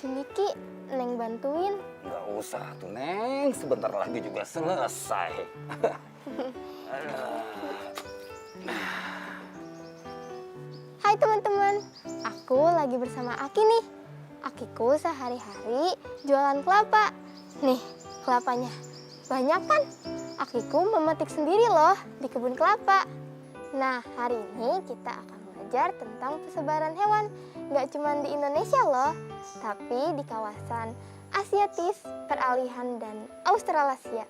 Sini Ki, Neng bantuin. Nggak usah tuh Neng, sebentar lagi juga selesai. Hai teman-teman, aku lagi bersama Aki nih. Akiku sehari-hari jualan kelapa. Nih, kelapanya. Banyak kan? Akiku memetik sendiri loh di kebun kelapa. Nah, hari ini kita akan belajar tentang persebaran hewan. Nggak cuma di Indonesia loh, tapi di kawasan Asiatis, Peralihan, dan Australasia.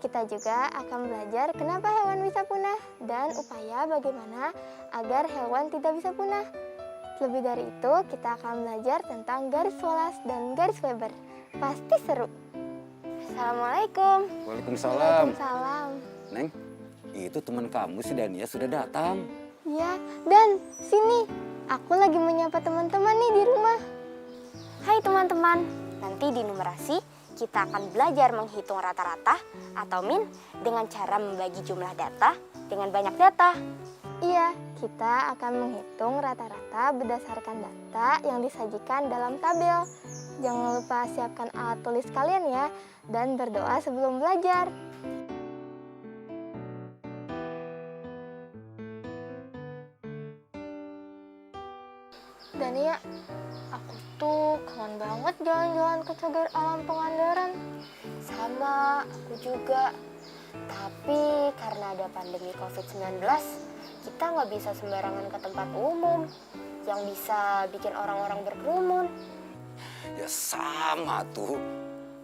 Kita juga akan belajar kenapa hewan bisa punah dan upaya bagaimana agar hewan tidak bisa punah. Lebih dari itu, kita akan belajar tentang garis Wallace dan garis Weber. Pasti seru. Assalamualaikum. Waalaikumsalam. Waalaikumsalam. Neng, itu teman kamu si Dania sudah datang. Ya, dan sini. Aku lagi menyapa teman-teman nih di rumah. Hai teman-teman, nanti di numerasi kita akan belajar menghitung rata-rata atau min dengan cara membagi jumlah data dengan banyak data. Iya, kita akan menghitung rata-rata berdasarkan data yang disajikan dalam tabel. Jangan lupa siapkan alat tulis kalian ya, dan berdoa sebelum belajar. Dan ya, aku tuh kangen banget jalan-jalan ke Cagar Alam Pangandaran. Sama, aku juga. Tapi karena ada pandemi COVID-19, kita nggak bisa sembarangan ke tempat umum yang bisa bikin orang-orang berkerumun. Ya sama tuh.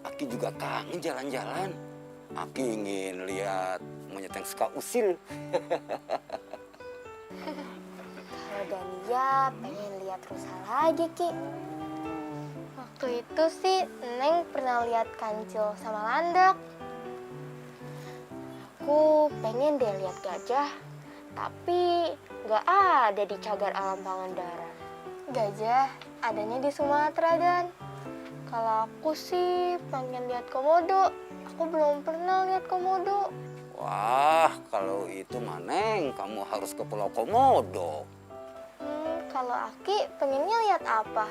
Aki juga kangen jalan-jalan. Aki ingin lihat monyet yang suka usil. Kalau Dania pengen lihat rusa lagi, Ki. Waktu itu sih, Neng pernah lihat kancil sama landak. Aku pengen deh lihat gajah, tapi nggak ada di Cagar Alam Pangandaran. Gajah adanya di Sumatera, Dan. Kalau aku sih pengen lihat komodo. Aku belum pernah lihat komodo. Wah, kalau itu mah Neng, kamu harus ke Pulau Komodo. Kalau Aki pengennya lihat apa?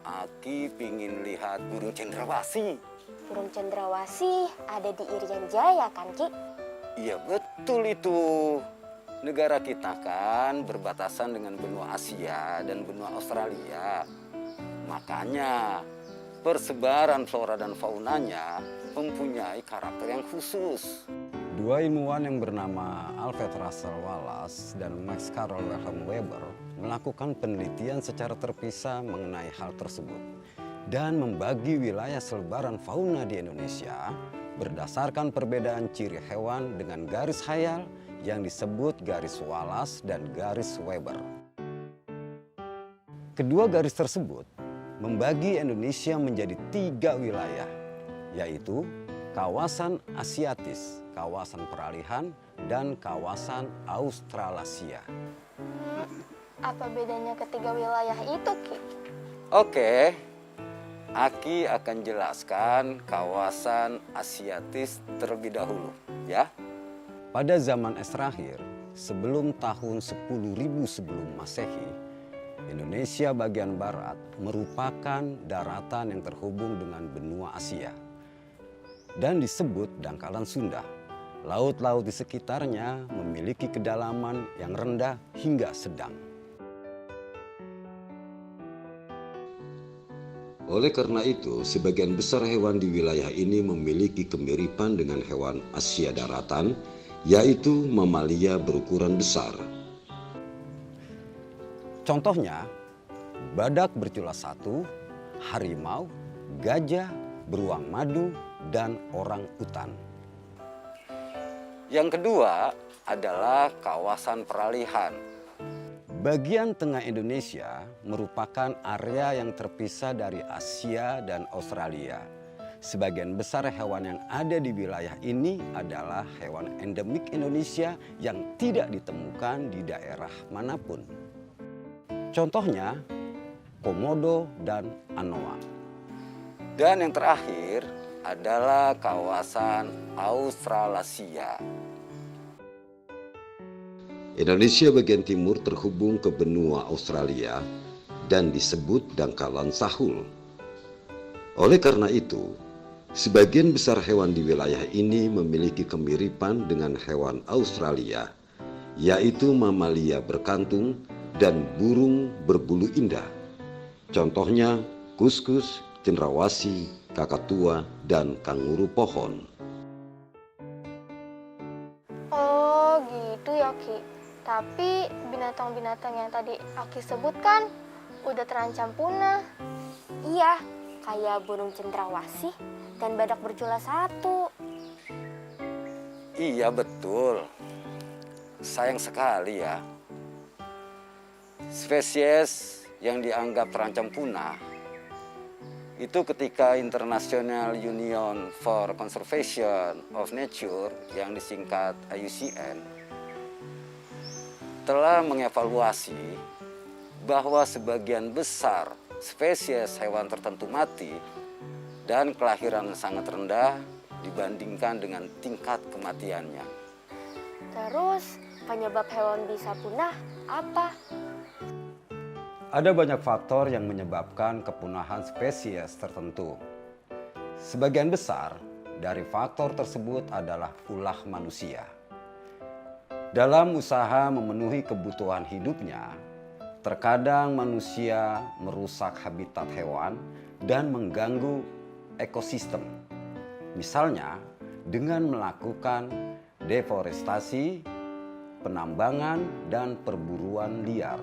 Aki pingin lihat burung cendrawasih. Burung cendrawasih ada di Irian Jaya kan, Ki? Iya betul itu. Negara kita kan berbatasan dengan benua Asia dan benua Australia. Makanya persebaran flora dan faunanya mempunyai karakter yang khusus. Dua ilmuwan yang bernama Alfred Russel Wallace dan Max Carroll Wilhelm Weber melakukan penelitian secara terpisah mengenai hal tersebut dan membagi wilayah selebaran fauna di Indonesia berdasarkan perbedaan ciri hewan dengan garis khayal yang disebut garis Wallace dan garis Weber. Kedua garis tersebut membagi Indonesia menjadi 3 wilayah, yaitu kawasan Asiatis, kawasan Peralihan, dan kawasan Australasia. Apa bedanya ketiga wilayah itu, Ki? Oke, Aki akan jelaskan kawasan Asiatis terlebih dahulu, ya. Pada zaman Esrahir, sebelum tahun 10.000 sebelum Masehi, Indonesia bagian barat merupakan daratan yang terhubung dengan benua Asia dan disebut dangkalan Sunda. Laut-laut di sekitarnya memiliki kedalaman yang rendah hingga sedang. Oleh karena itu, sebagian besar hewan di wilayah ini memiliki kemiripan dengan hewan Asia daratan, yaitu mamalia berukuran besar. Contohnya, badak bercula 1, harimau, gajah, beruang madu, dan orang utan. Yang kedua adalah kawasan peralihan. Bagian tengah Indonesia merupakan area yang terpisah dari Asia dan Australia. Sebagian besar hewan yang ada di wilayah ini adalah hewan endemik Indonesia yang tidak ditemukan di daerah manapun. Contohnya, komodo dan anoa. Dan yang terakhir adalah kawasan Australasia. Indonesia bagian timur terhubung ke benua Australia dan disebut dangkalan Sahul. Oleh karena itu, sebagian besar hewan di wilayah ini memiliki kemiripan dengan hewan Australia, yaitu mamalia berkantung dan burung berbulu indah. Contohnya kuskus, cendrawasih, kakatua, dan kanguru pohon. Oh gitu ya Ki. Tapi binatang-binatang yang tadi Aki sebutkan udah terancam punah. Iya, kayak burung cendrawasih dan badak bercula satu. Iya betul. Sayang sekali ya. Spesies yang dianggap terancam punah itu ketika International Union for Conservation of Nature yang disingkat IUCN telah mengevaluasi bahwa sebagian besar spesies hewan tertentu mati dan kelahiran sangat rendah dibandingkan dengan tingkat kematiannya. Terus penyebab hewan bisa punah apa? Ada banyak faktor yang menyebabkan kepunahan spesies tertentu. Sebagian besar dari faktor tersebut adalah ulah manusia. Dalam usaha memenuhi kebutuhan hidupnya, terkadang manusia merusak habitat hewan dan mengganggu ekosistem. Misalnya dengan melakukan deforestasi, penambangan, dan perburuan liar.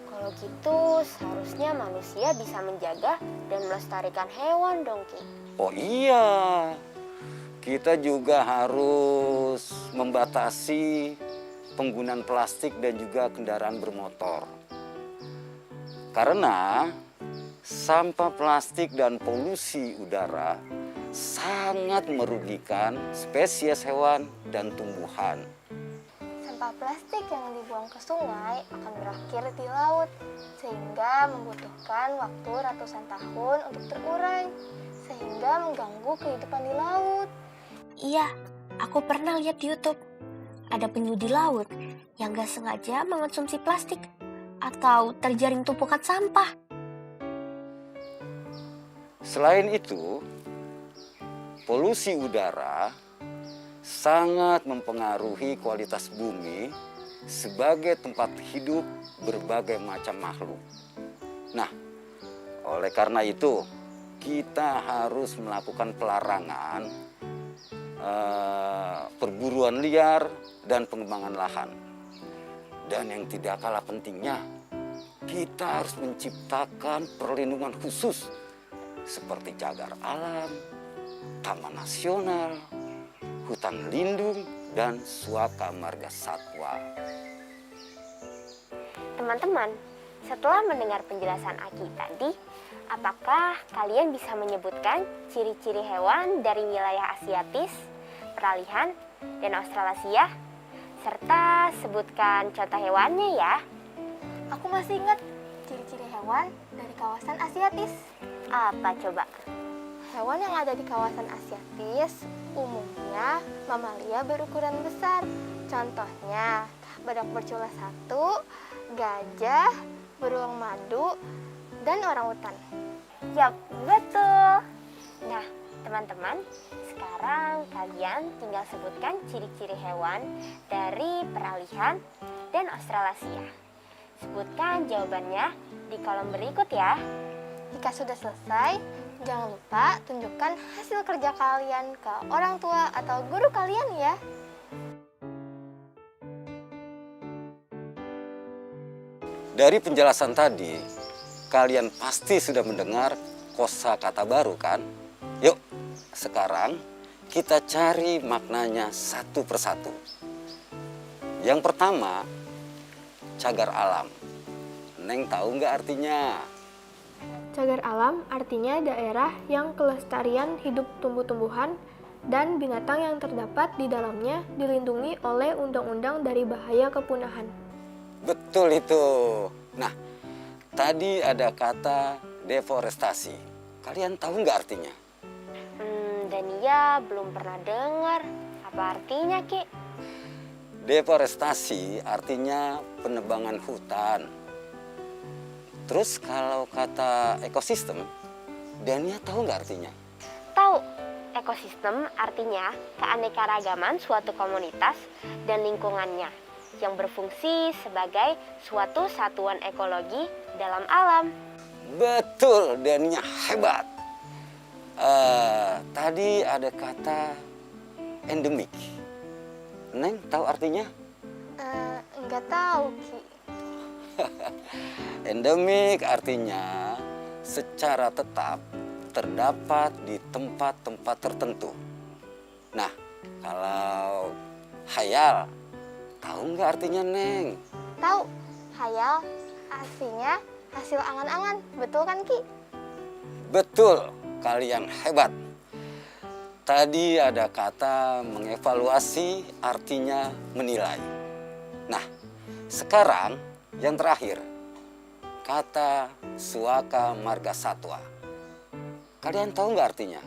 Kalau gitu seharusnya manusia bisa menjaga dan melestarikan hewan dong Ki. Oh iya, kita juga harus membatasi penggunaan plastik dan juga kendaraan bermotor. Karena sampah plastik dan polusi udara sangat merugikan spesies hewan dan tumbuhan. Sampah plastik yang dibuang ke sungai akan berakhir di laut, sehingga membutuhkan waktu ratusan tahun untuk terurai, sehingga mengganggu kehidupan di laut. Iya, aku pernah lihat di YouTube. Ada penyu di laut yang gak sengaja mengonsumsi plastik atau terjaring tumpukan sampah. Selain itu, polusi udara sangat mempengaruhi kualitas bumi sebagai tempat hidup berbagai macam makhluk. Nah, oleh karena itu, kita harus melakukan pelarangan perburuan liar dan pengembangan lahan. Dan yang tidak kalah pentingnya, kita harus menciptakan perlindungan khusus seperti cagar alam, taman nasional, hutan lindung, dan suaka marga satwa. Teman-teman, setelah mendengar penjelasan Aki tadi, apakah kalian bisa menyebutkan ciri-ciri hewan dari wilayah Asiatis, peralihan, dan Australasia? Serta sebutkan contoh hewannya ya. Aku masih ingat ciri-ciri hewan dari kawasan Asiatis. Apa coba? Hewan yang ada di kawasan Asiatis umumnya mamalia berukuran besar. Contohnya badak bercula satu, gajah, beruang madu, dan orangutan. Yap, betul. Nah, teman-teman, sekarang kalian tinggal sebutkan ciri-ciri hewan dari peralihan dan Australasia. Sebutkan jawabannya di kolom berikut ya. Jika sudah selesai, jangan lupa tunjukkan hasil kerja kalian ke orang tua atau guru kalian ya. Dari penjelasan tadi, kalian pasti sudah mendengar kosakata baru kan? Yuk, sekarang kita cari maknanya satu persatu. Yang pertama, cagar alam. Neng tahu nggak artinya? Cagar alam artinya daerah yang kelestarian hidup tumbuh-tumbuhan dan binatang yang terdapat di dalamnya dilindungi oleh undang-undang dari bahaya kepunahan. Betul itu. Nah, tadi ada kata deforestasi. Kalian tahu nggak artinya? Dania belum pernah dengar. Apa artinya, Ki? Deforestasi artinya penebangan hutan. Terus kalau kata ekosistem, Dania tahu nggak artinya? Tahu, ekosistem artinya keanekaragaman suatu komunitas dan lingkungannya yang berfungsi sebagai suatu satuan ekologi dalam alam. Betul, Dania hebat. Tadi ada kata endemik. Neng tahu artinya? Enggak tahu, Ki. Endemik artinya secara tetap terdapat di tempat-tempat tertentu. Nah, kalau hayal, tahu nggak artinya, Neng? Tahu, hayal artinya hasil angan-angan. Betul kan, Ki? Betul, kalian hebat. Tadi ada kata mengevaluasi artinya menilai. Nah, sekarang yang terakhir, kata suaka marga satwa. Kalian tahu nggak artinya?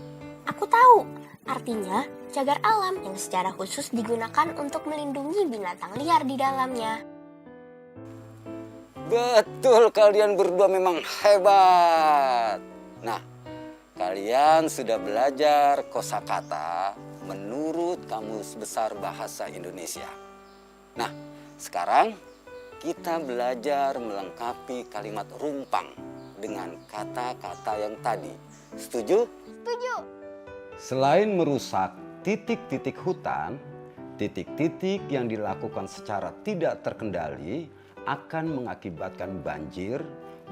Aku tahu. Artinya cagar alam yang secara khusus digunakan untuk melindungi binatang liar di dalamnya. Betul, kalian berdua memang hebat. Nah, kalian sudah belajar kosakata menurut Kamus Besar Bahasa Indonesia. Nah, sekarang kita belajar melengkapi kalimat rumpang dengan kata-kata yang tadi. Setuju? Setuju. Selain merusak titik-titik hutan, titik-titik yang dilakukan secara tidak terkendali akan mengakibatkan banjir,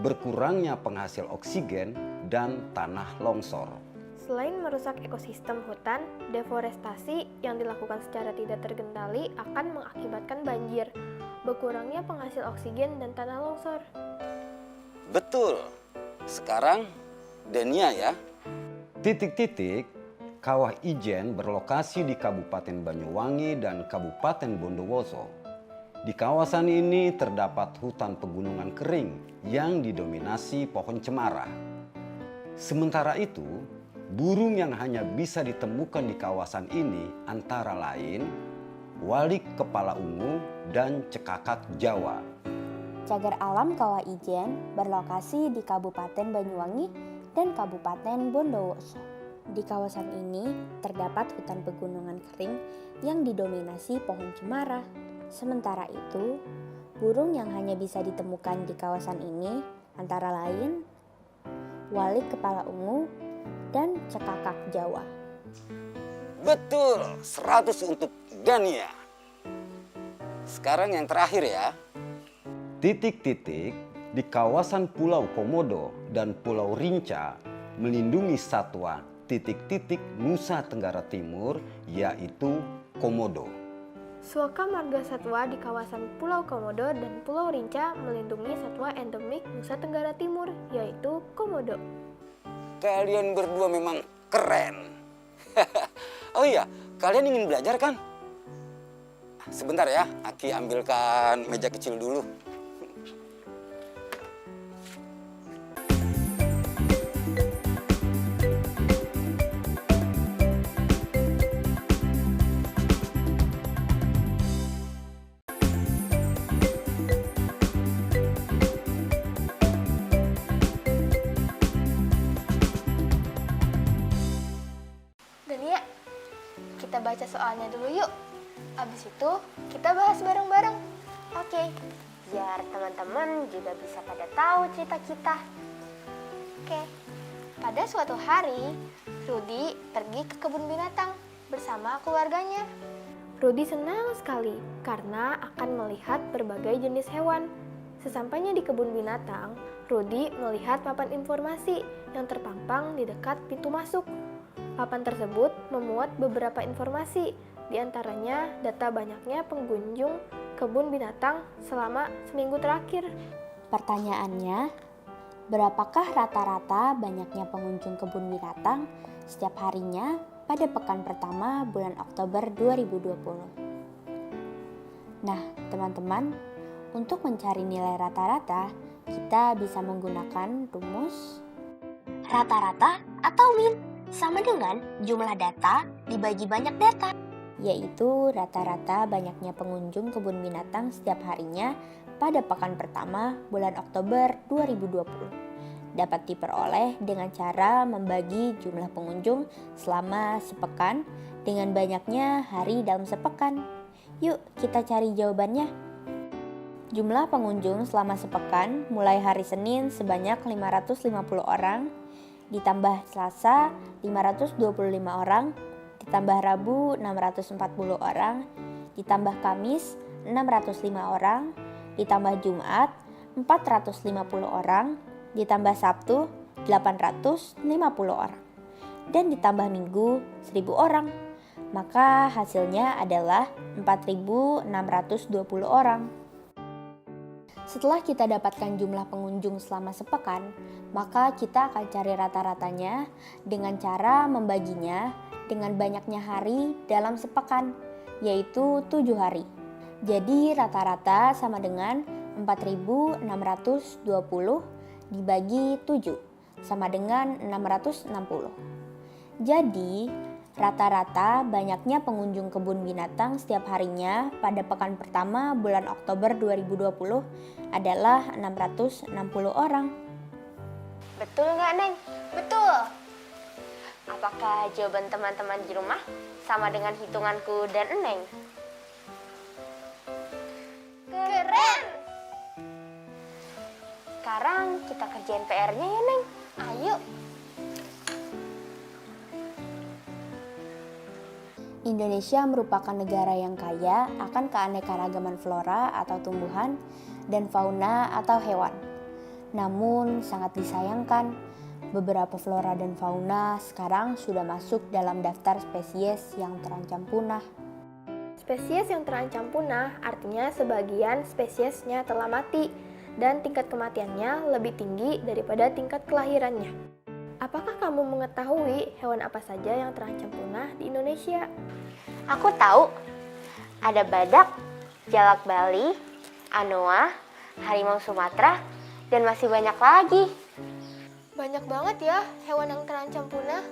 berkurangnya penghasil oksigen, dan tanah longsor. Selain merusak ekosistem hutan, deforestasi yang dilakukan secara tidak terkendali akan mengakibatkan banjir, berkurangnya penghasil oksigen dan tanah longsor. Betul. Sekarang Dania ya. Titik-titik kawah ijen berlokasi di Kabupaten Banyuwangi dan Kabupaten Bondowoso. Di kawasan ini terdapat hutan pegunungan kering yang didominasi pohon cemara. Sementara itu, burung yang hanya bisa ditemukan di kawasan ini antara lain walik kepala ungu dan cekakak Jawa. Cagar alam Kawah Ijen berlokasi di Kabupaten Banyuwangi dan Kabupaten Bondowoso. Di kawasan ini terdapat hutan pegunungan kering yang didominasi pohon cemara. Sementara itu, burung yang hanya bisa ditemukan di kawasan ini antara lain walik kepala ungu dan cekakak Jawa. Betul, 100 untuk Dania. Sekarang yang terakhir ya. Titik-titik di kawasan Pulau Komodo dan Pulau Rinca melindungi satwa titik-titik Nusa Tenggara Timur yaitu komodo. Suaka marga satwa di kawasan Pulau Komodo dan Pulau Rinca melindungi satwa endemik Nusa Tenggara Timur, yaitu komodo. Kalian berdua memang keren. Oh iya, kalian ingin belajar kan? Sebentar ya, Aki ambilkan meja kecil dulu. Dania, kita baca soalnya dulu yuk. Abis itu kita bahas bareng-bareng. Oke, biar teman-teman juga bisa pada tahu cerita kita. Oke. Pada suatu hari, Rudy pergi ke kebun binatang bersama keluarganya. Rudy senang sekali karena akan melihat berbagai jenis hewan. Sesampainya di kebun binatang, Rudi melihat papan informasi yang terpampang di dekat pintu masuk. Papan tersebut memuat beberapa informasi, di antaranya data banyaknya pengunjung kebun binatang selama seminggu terakhir. Pertanyaannya, berapakah rata-rata banyaknya pengunjung kebun binatang setiap harinya pada pekan pertama bulan Oktober 2020? Nah, teman-teman, untuk mencari nilai rata-rata, kita bisa menggunakan rumus Rata-rata atau min sama dengan jumlah data dibagi banyak data. yaitu rata-rata banyaknya pengunjung kebun binatang setiap harinya pada pekan pertama bulan Oktober 2020. Dapat diperoleh dengan cara membagi jumlah pengunjung selama sepekan dengan banyaknya hari dalam sepekan. Yuk kita cari jawabannya. Jumlah pengunjung selama sepekan mulai hari Senin sebanyak 550 orang, ditambah Selasa 525 orang, ditambah Rabu 640 orang, ditambah Kamis 605 orang, ditambah Jumat 450 orang, ditambah Sabtu 850 orang, dan ditambah Minggu 1000 orang. Maka hasilnya adalah 4620 orang. Setelah kita dapatkan jumlah pengunjung selama sepekan, maka kita akan cari rata-ratanya dengan cara membaginya dengan banyaknya hari dalam sepekan, yaitu 7 hari. Jadi rata-rata sama dengan 4620 dibagi 7, sama dengan 660. Jadi rata-rata banyaknya pengunjung kebun binatang setiap harinya pada pekan pertama bulan Oktober 2020 adalah 660 orang. Betul nggak, Neng? Betul. Apakah jawaban teman-teman di rumah sama dengan hitunganku dan Neng? Keren! Sekarang kita kerjain PR-nya ya, Neng. Ayo. Indonesia merupakan negara yang kaya akan keanekaragaman flora atau tumbuhan dan fauna atau hewan. Namun sangat disayangkan, beberapa flora dan fauna sekarang sudah masuk dalam daftar spesies yang terancam punah. Spesies yang terancam punah artinya sebagian spesiesnya telah mati dan tingkat kematiannya lebih tinggi daripada tingkat kelahirannya. Apakah kamu mengetahui hewan apa saja yang terancam punah di Indonesia? Aku tahu. Ada badak, jalak Bali, anoa, harimau Sumatera, dan masih banyak lagi. Banyak banget ya hewan yang terancam punah.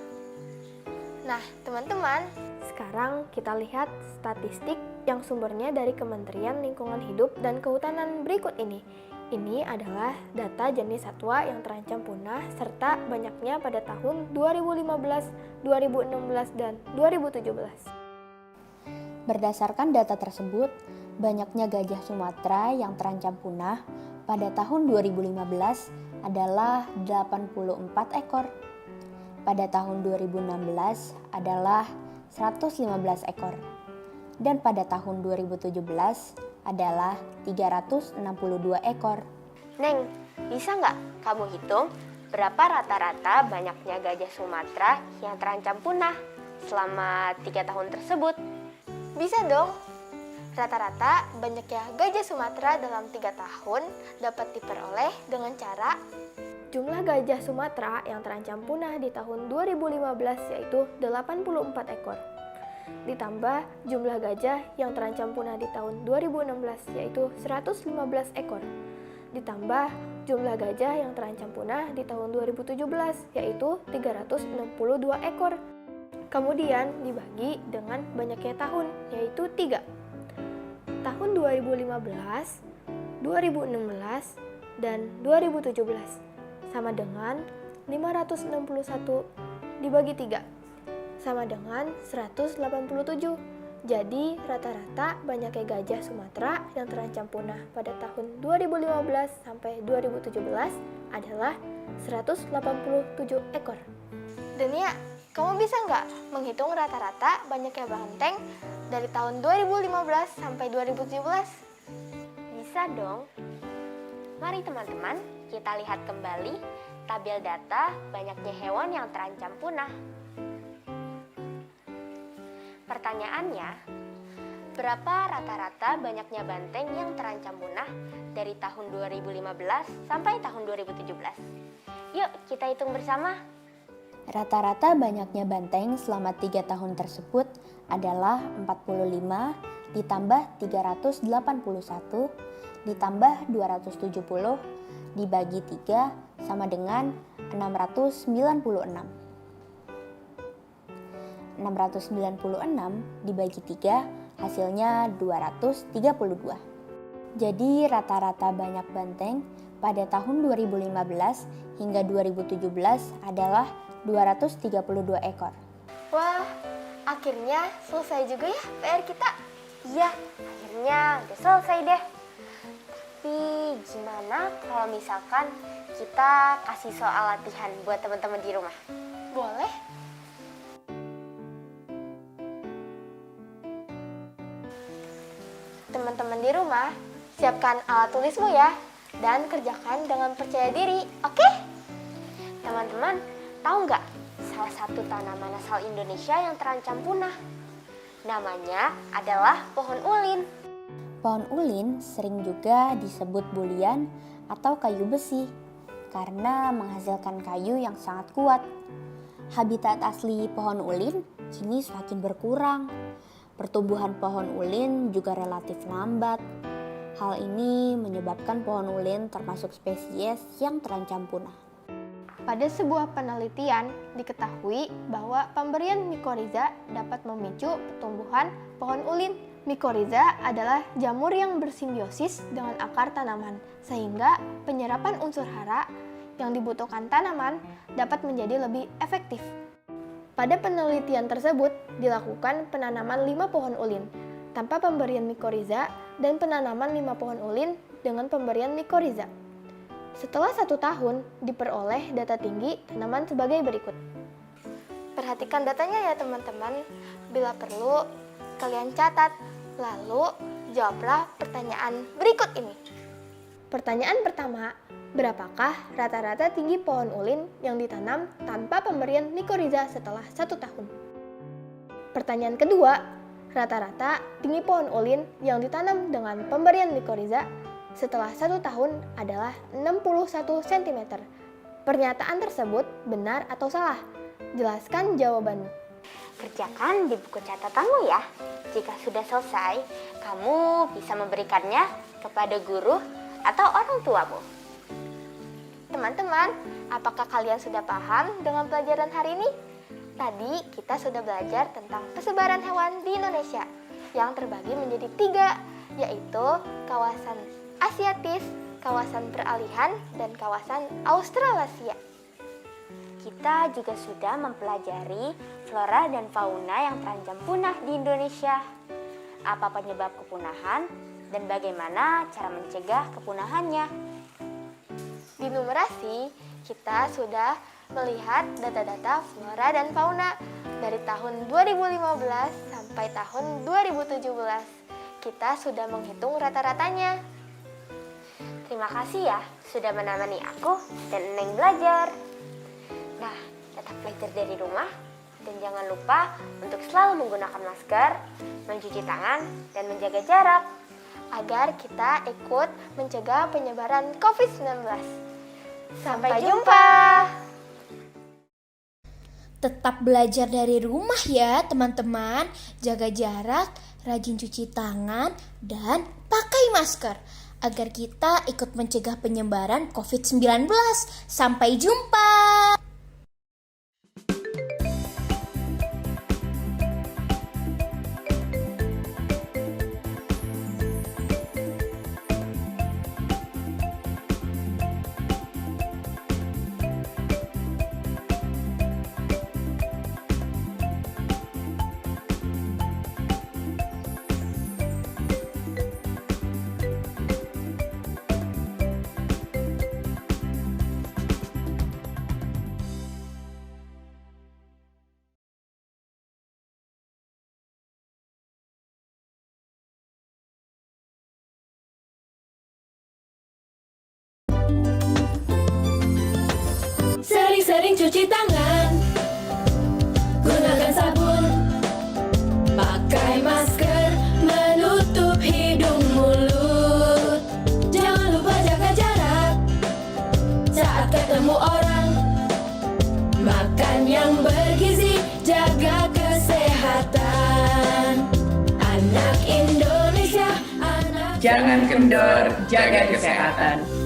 Nah, teman-teman, sekarang kita lihat statistik yang sumbernya dari Kementerian Lingkungan Hidup dan Kehutanan berikut ini. Ini adalah data jenis satwa yang terancam punah serta banyaknya pada tahun 2015, 2016, dan 2017. Berdasarkan data tersebut, banyaknya gajah Sumatera yang terancam punah pada tahun 2015 adalah 84 ekor. Pada tahun 2016 adalah 115 ekor. Dan pada tahun 2017 adalah 362 ekor. Neng, bisa nggak kamu hitung berapa rata-rata banyaknya gajah Sumatera yang terancam punah selama 3 tahun tersebut? Bisa dong. Rata-rata banyaknya gajah Sumatera dalam 3 tahun dapat diperoleh dengan cara jumlah gajah Sumatera yang terancam punah di tahun 2015 yaitu 84 ekor. Ditambah jumlah gajah yang terancam punah di tahun 2016 yaitu 115 ekor. Ditambah jumlah gajah yang terancam punah di tahun 2017 yaitu 362 ekor. Kemudian dibagi dengan banyaknya tahun yaitu 3. Tahun 2015, 2016, dan 2017 sama dengan 561 dibagi 3. Sama dengan 187. Jadi rata-rata banyaknya gajah Sumatera yang terancam punah pada tahun 2015 sampai 2017 adalah 187 ekor. Denia, kamu bisa nggak menghitung rata-rata banyaknya banteng dari tahun 2015 sampai 2017? Bisa dong. Mari teman-teman, kita lihat kembali tabel data banyaknya hewan yang terancam punah. Pertanyaannya, berapa rata-rata banyaknya banteng yang terancam punah dari tahun 2015 sampai tahun 2017? Yuk kita hitung bersama. Rata-rata banyaknya banteng selama 3 tahun tersebut adalah 45 ditambah 381 ditambah 270 dibagi 3 sama dengan 696. 696 dibagi 3 hasilnya 232. Jadi rata-rata banyak banteng pada tahun 2015 hingga 2017 adalah 232 ekor. Wah, akhirnya selesai juga ya PR kita. Iya, akhirnya udah selesai deh. Tapi gimana kalau misalkan kita kasih soal latihan buat teman-teman di rumah? Boleh? Teman-teman di rumah, siapkan alat tulismu ya, dan kerjakan dengan percaya diri, oke? Teman-teman, tahu nggak salah satu tanaman asal Indonesia yang terancam punah? Namanya adalah pohon ulin. Pohon ulin sering juga disebut bulian atau kayu besi karena menghasilkan kayu yang sangat kuat. Habitat asli pohon ulin kini semakin berkurang. Pertumbuhan pohon ulin juga relatif lambat. Hal ini menyebabkan pohon ulin termasuk spesies yang terancam punah. Pada sebuah penelitian diketahui bahwa pemberian mikoriza dapat memicu pertumbuhan pohon ulin. Mikoriza adalah jamur yang bersimbiosis dengan akar tanaman, sehingga penyerapan unsur hara yang dibutuhkan tanaman dapat menjadi lebih efektif. Pada penelitian tersebut dilakukan penanaman 5 pohon ulin tanpa pemberian mikoriza dan penanaman 5 pohon ulin dengan pemberian mikoriza. Setelah 1 tahun diperoleh data tinggi tanaman sebagai berikut. Perhatikan datanya ya teman-teman, bila perlu kalian catat, lalu jawablah pertanyaan berikut ini. Pertanyaan pertama, berapakah rata-rata tinggi pohon ulin yang ditanam tanpa pemberian mikoriza setelah 1 tahun? Pertanyaan kedua, rata-rata tinggi pohon ulin yang ditanam dengan pemberian mikoriza setelah 1 tahun adalah 61 cm. Pernyataan tersebut benar atau salah? Jelaskan jawabanmu. Kerjakan di buku catatanmu ya. Jika sudah selesai, kamu bisa memberikannya kepada guru atau orang tuamu. Teman-teman, apakah kalian sudah paham dengan pelajaran hari ini? Tadi kita sudah belajar tentang persebaran hewan di Indonesia yang terbagi menjadi 3, yaitu kawasan Asiatis, kawasan peralihan, dan kawasan Australasia. Kita juga sudah mempelajari flora dan fauna yang terancam punah di Indonesia. Apa penyebab kepunahan dan bagaimana cara mencegah kepunahannya. Di numerasi, kita sudah melihat data-data flora dan fauna dari tahun 2015 sampai tahun 2017. Kita sudah menghitung rata-ratanya. Terima kasih ya sudah menemani aku dan Neng belajar. Nah, tetap belajar dari rumah dan jangan lupa untuk selalu menggunakan masker, mencuci tangan, dan menjaga jarak agar kita ikut mencegah penyebaran COVID-19. Sampai jumpa! Tetap belajar dari rumah ya teman-teman. Jaga jarak, rajin cuci tangan, dan pakai masker agar kita ikut mencegah penyebaran COVID-19. Sampai jumpa! cuci tangan, gunakan sabun, pakai masker, menutup hidung mulut. Jangan lupa jaga jarak saat ketemu orang. Makan yang bergizi, jaga kesehatan. Anak Indonesia, anak Jangan kendor, jaga kesehatan.